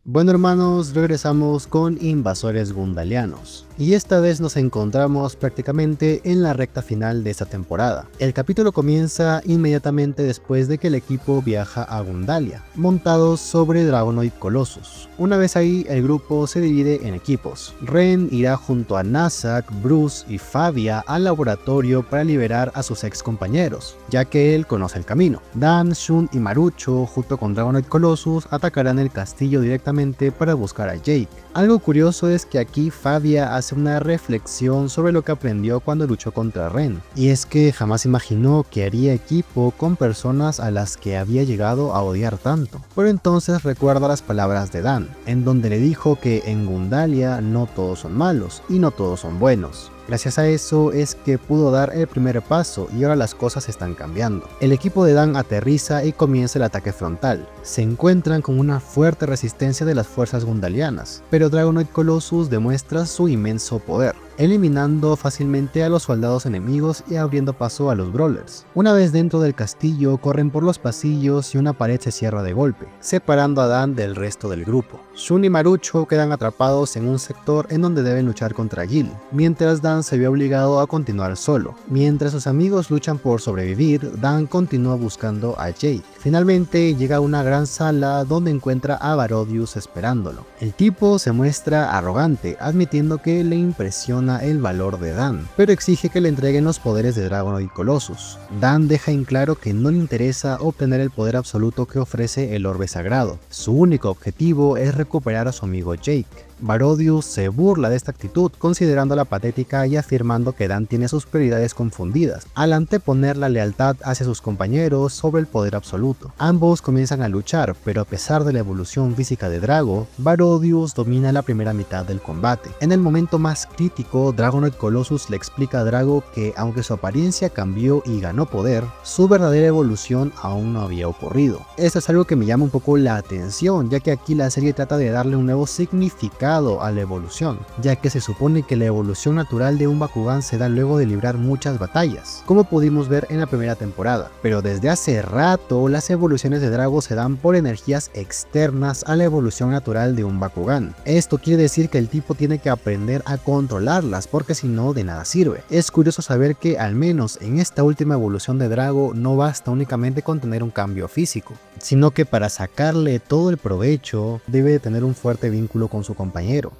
Bueno hermanos, regresamos con Invasores Gundalianos. Y esta vez nos encontramos prácticamente en la recta final de esta temporada. El capítulo comienza inmediatamente después de que el equipo viaja a Gundalia, montados sobre Dragonoid Colossus. Una vez ahí, el grupo se divide en equipos. Ren irá junto a Nazak, Bruce y Fabia al laboratorio para liberar a sus ex compañeros, ya que él conoce el camino. Dan, Shun y Marucho, junto con Dragonoid Colossus, atacarán el castillo directamente para buscar a Jake. Algo curioso es que aquí Fabia hace una reflexión sobre lo que aprendió cuando luchó contra Ren, y es que jamás imaginó que haría equipo con personas a las que había llegado a odiar tanto. Pero entonces recuerda las palabras de Dan, en donde le dijo que en Gundalia no todos son malos y no todos son buenos. Gracias a eso es que pudo dar el primer paso y ahora las cosas están cambiando. El equipo de Dan aterriza y comienza el ataque frontal. Se encuentran con una fuerte resistencia de las fuerzas gundalianas, pero Dragonoid Colossus demuestra su inmenso poder, eliminando fácilmente a los soldados enemigos y abriendo paso a los brawlers. Una vez dentro del castillo, corren por los pasillos y una pared se cierra de golpe, separando a Dan del resto del grupo. Shun y Marucho quedan atrapados en un sector en donde deben luchar contra Gil, mientras Dan se ve obligado a continuar solo. Mientras sus amigos luchan por sobrevivir, Dan continúa buscando a Jake. Finalmente llega a una gran sala donde encuentra a Barodius esperándolo. El tipo se muestra arrogante, admitiendo que le impresiona el valor de Dan, pero exige que le entreguen los poderes de Dragonoid Colossus. Dan deja en claro que no le interesa obtener el poder absoluto que ofrece el orbe sagrado. Su único objetivo es recuperar a su amigo Jake. Barodius se burla de esta actitud, considerándola patética y afirmando que Dan tiene sus prioridades confundidas, al anteponer la lealtad hacia sus compañeros sobre el poder absoluto. Ambos comienzan a luchar, pero a pesar de la evolución física de Drago, Barodius domina la primera mitad del combate. En el momento más crítico, Dragonoid Colossus le explica a Drago que aunque su apariencia cambió y ganó poder, su verdadera evolución aún no había ocurrido. Esto es algo que me llama un poco la atención, ya que aquí la serie trata de darle un nuevo significado a la evolución, ya que se supone que la evolución natural de un Bakugan se da luego de librar muchas batallas, como pudimos ver en la primera temporada, pero desde hace rato las evoluciones de Drago se dan por energías externas a la evolución natural de un Bakugan. Esto quiere decir que el tipo tiene que aprender a controlarlas, porque si no de nada sirve. Es curioso saber que al menos en esta última evolución de Drago no basta únicamente con tener un cambio físico, sino que para sacarle todo el provecho debe de tener un fuerte vínculo con su compañero.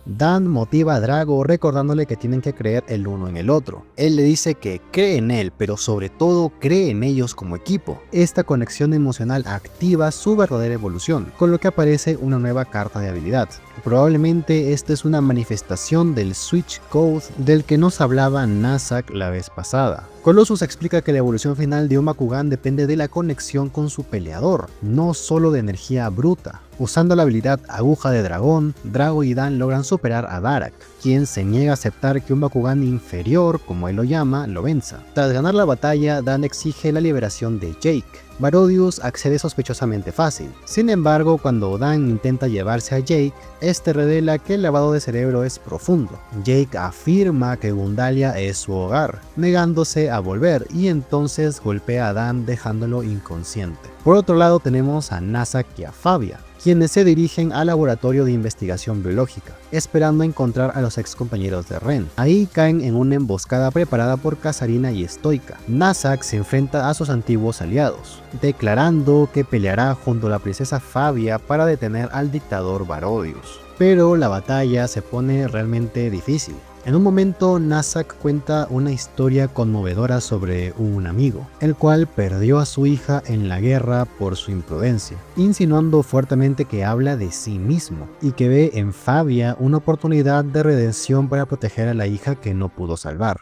Dan motiva a Drago recordándole que tienen que creer el uno en el otro. Él le dice que cree en él, pero sobre todo cree en ellos como equipo. Esta conexión emocional activa su verdadera evolución, con lo que aparece una nueva carta de habilidad. Probablemente esta es una manifestación del Switch Code del que nos hablaba Nazak la vez pasada. Colossus explica que la evolución final de un Bakugan depende de la conexión con su peleador, no solo de energía bruta. Usando la habilidad Aguja de Dragón, Drago y Dan logran superar a Darak, quien se niega a aceptar que un Bakugan inferior, como él lo llama, lo venza. Tras ganar la batalla, Dan exige la liberación de Jake. Barodius accede sospechosamente fácil. Sin embargo, cuando Dan intenta llevarse a Jake, este revela que el lavado de cerebro es profundo. Jake afirma que Gundalia es su hogar, negándose a volver, y entonces golpea a Dan dejándolo inconsciente. Por otro lado tenemos a Nazak y a Fabia, quienes se dirigen al laboratorio de investigación biológica, esperando encontrar a los ex compañeros de Ren. Ahí caen en una emboscada preparada por Kasarina y Stoika. Nazak se enfrenta a sus antiguos aliados, declarando que peleará junto a la princesa Fabia para detener al dictador Barodius. Pero la batalla se pone realmente difícil. En un momento, Nazak cuenta una historia conmovedora sobre un amigo, el cual perdió a su hija en la guerra por su imprudencia, insinuando fuertemente que habla de sí mismo y que ve en Fabia una oportunidad de redención para proteger a la hija que no pudo salvar.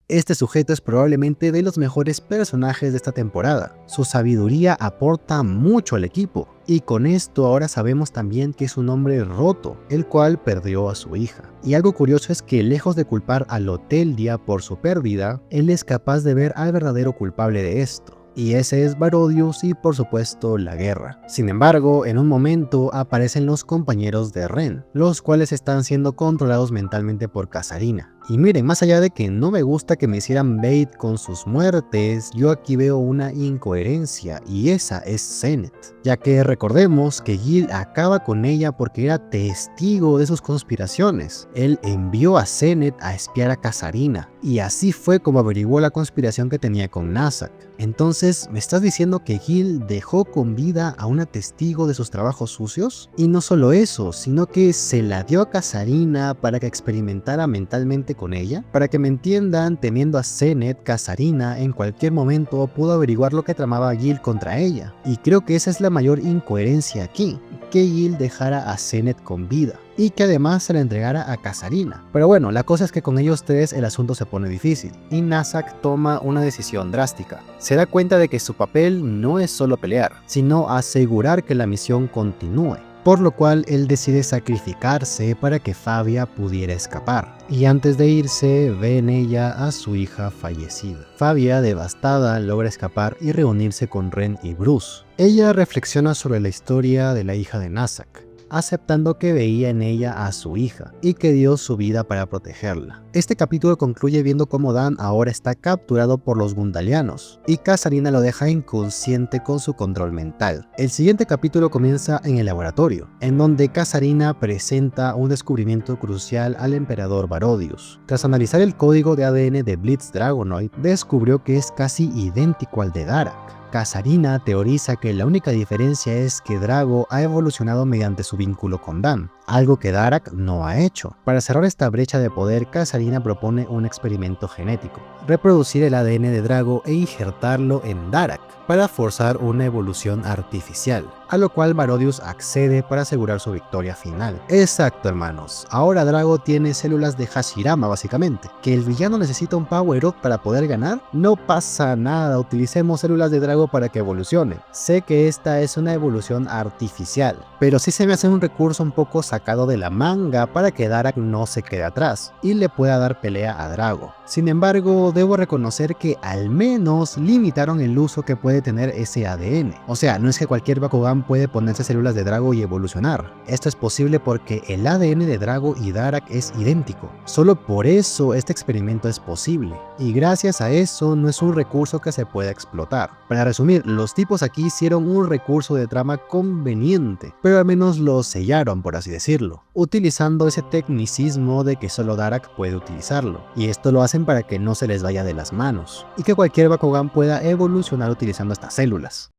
Este sujeto es probablemente de los mejores personajes de esta temporada. Su sabiduría aporta mucho al equipo, y con esto ahora sabemos también que es un hombre roto, el cual perdió a su hija. Y algo curioso es que lejos de culpar a Loteldia por su pérdida, él es capaz de ver al verdadero culpable de esto. Y ese es Barodius y por supuesto la guerra. Sin embargo, en un momento aparecen los compañeros de Ren, los cuales están siendo controlados mentalmente por Kasarina, Y miren, más allá de que no me gusta que me hicieran bait con sus muertes, yo aquí veo una incoherencia, y esa es Zenith, ya que recordemos que Gil acaba con ella porque era testigo de sus conspiraciones. Él envió a Zenith a espiar a Kasarina, y así fue como averiguó la conspiración que tenía con Nazak. Entonces, ¿me estás diciendo que Gil dejó con vida a una testigo de sus trabajos sucios? Y no solo eso, sino que se la dio a Kasarina para que experimentara mentalmente con ella. Para que me entiendan, temiendo a Zenith, Kasarina en cualquier momento pudo averiguar lo que tramaba Gil contra ella. Y creo que esa es la mayor incoherencia aquí, que Gil dejara a Zenith con vida y que además se la entregara a Kasarina. Pero bueno, la cosa es que con ellos tres el asunto se pone difícil, y Nazak toma una decisión drástica. Se da cuenta de que su papel no es solo pelear, sino asegurar que la misión continúe, por lo cual él decide sacrificarse para que Fabia pudiera escapar. Y antes de irse, ve en ella a su hija fallecida. Fabia, devastada, logra escapar y reunirse con Ren y Bruce. Ella reflexiona sobre la historia de la hija de Nazak, aceptando que veía en ella a su hija y que dio su vida para protegerla. Este capítulo concluye viendo cómo Dan ahora está capturado por los Gundalianos y Kasarina lo deja inconsciente con su control mental. El siguiente capítulo comienza en el laboratorio, en donde Kasarina presenta un descubrimiento crucial al emperador Barodius. Tras analizar el código de ADN de Blitz Dragonoid, descubrió que es casi idéntico al de Darak. Kasarina teoriza que la única diferencia es que Drago ha evolucionado mediante su vínculo con Dan, algo que Darak no ha hecho. Para cerrar esta brecha de poder, Kasarina propone un experimento genético: reproducir el ADN de Drago e injertarlo en Darak para forzar una evolución artificial, a lo cual Barodius accede para asegurar su victoria final. Exacto, hermanos, ahora Drago tiene células de Hashirama básicamente. ¿Que el villano necesita un power-up para poder ganar? No pasa nada, utilicemos células de Drago para que evolucione. Sé que esta es una evolución artificial, pero sí se me hace un recurso un poco sacado de la manga para que Darak no se quede atrás y le pueda dar pelea a Drago. Sin embargo, debo reconocer que al menos limitaron el uso que puede tener ese ADN. O sea, no es que cualquier Bakugan puede ponerse células de Drago y evolucionar. Esto es posible porque el ADN de Drago y Darak es idéntico. Solo por eso este experimento es posible. Y gracias a eso no es un recurso que se pueda explotar. Para resumir, los tipos aquí hicieron un recurso de trama conveniente, pero al menos lo sellaron, por así decirlo, utilizando ese tecnicismo de que solo Darak puede utilizarlo. Y esto lo hacen para que no se les vaya de las manos, y que cualquier Bakugan pueda evolucionar utilizando estas células.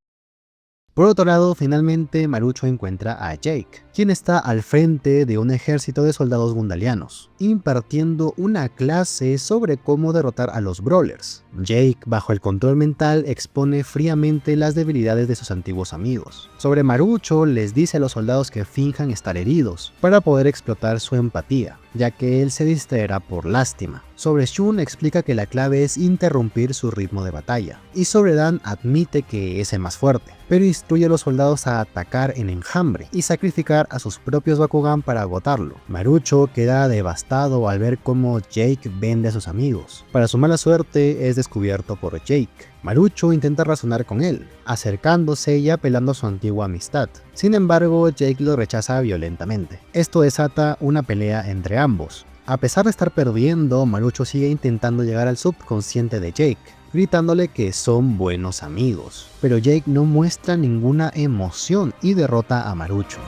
Por otro lado, finalmente Marucho encuentra a Jake, quien está al frente de un ejército de soldados gundalianos, impartiendo una clase sobre cómo derrotar a los Brawlers. Jake, bajo el control mental, expone fríamente las debilidades de sus antiguos amigos. Sobre Marucho, les dice a los soldados que finjan estar heridos, para poder explotar su empatía, ya que él se distraerá por lástima. Sobre Shun explica que la clave es interrumpir su ritmo de batalla, y sobre Dan admite que es el más fuerte, pero instruye a los soldados a atacar en enjambre y sacrificar a sus propios Bakugan para agotarlo. Marucho queda devastado al ver cómo Jake vende a sus amigos. Para su mala suerte es descubierto por Jake. Marucho intenta razonar con él, acercándose y apelando a su antigua amistad. Sin embargo, Jake lo rechaza violentamente. Esto desata una pelea entre ambos. A pesar de estar perdiendo, Marucho sigue intentando llegar al subconsciente de Jake, gritándole que son buenos amigos. Pero Jake no muestra ninguna emoción y derrota a Marucho.